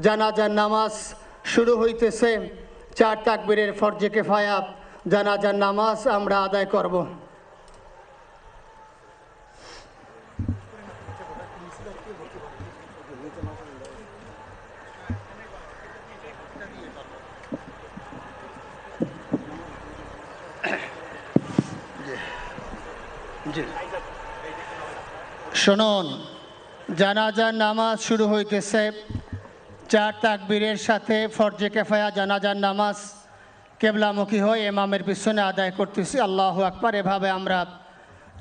জানাজার নামাজ শুরু হইতেছে। 4 তাকবীরের ফরজে কিফায়া জানাজার নামাজ আমরা আদায় করব। শুনুন, জানাজার নামাজ শুরু হইতেছে। 4 তাকবীরের সাথে ফরজে কিফায়া জানাজার নামাজ কেবলামুখী হয়ে ইমামের পিছনে আদায় করতেছি। আল্লাহু আকবার। এভাবে আমরা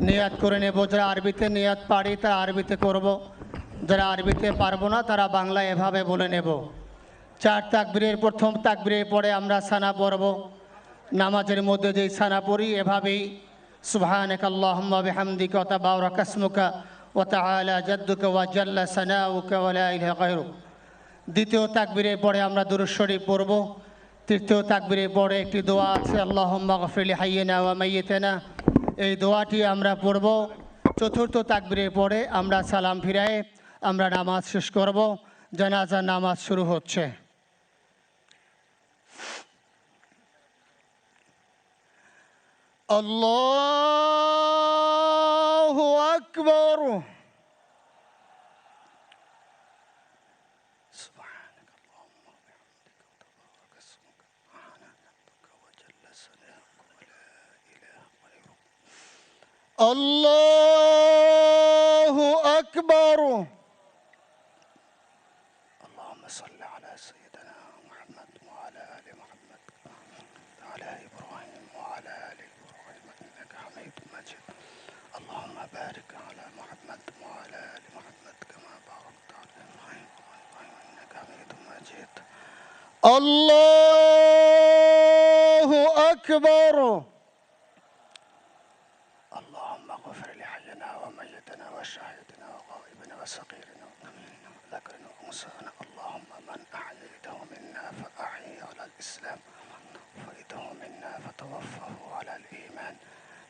নিয়াত করে নেব। যারা আরবিতে নিয়াত পারি তারা আরবিতে করব, যারা আরবিতে পারবো না তারা বাংলায় এভাবে বলে নেব। 4 তাকবীরের প্রথম তাকবীরের পরে আমরা সানা পড়ব। নামাজের মধ্যে যেই সানা পড়ি এভাবেই সুবহানাকা আল্লাহুম্মা বিহামদিকা ওয়া তাবারাকা ইসমুকা ওয়া তাআলা জাদ্দুকা ওয়া জাল্লা সানাউকা ওয়া লা ইলাহা গায়রুক। দ্বিতীয় তাকবীরের পরে আমরা দুরূদ শরীফ পড়ব। তৃতীয় তাকবীরের পরে একটি দোয়া আছে, আল্লাহুম্মা গফির লিহাইয়িনা ওয়া মাইয়িতিনা, এই দোয়াটি আমরা পড়ব। চতুর্থ তাকবীরের পরে আমরা সালাম ফিরায়ে আমরা নামাজ শেষ করব। জানাজার নামাজ শুরু হচ্ছে। আল্লাহু আকবার। আল্লাহু আকবার। اللهم صل على سيدنا محمد وعلى آل محمد وعلى إبراهيم وعلى آل إبراهيم إنك حميد مجيد. اللهم بارك على محمد وعلى آل محمد كما باركت على إبراهيم وعلى إبراهيم إنك حميد مجيد. الله أكبر. اللهم اغفر لحينا وميتنا وشاهدنا وغائبنا وصغيرنا وذكرنا وأنثانا. اللهم من أحييته منا فأحيه على الإسلام وأحييته منا فتوفه على الإيمان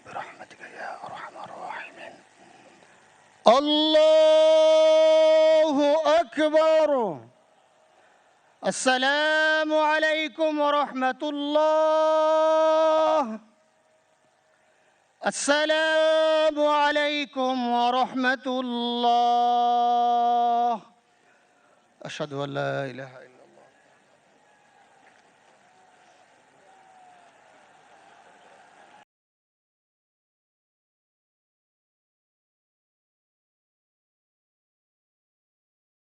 برحمتك يا أرحم الراحمين. الله أكبر. السلام عليكم ورحمة الله. السلام عليكم ورحمة الله. أشهد أن لا إله إلا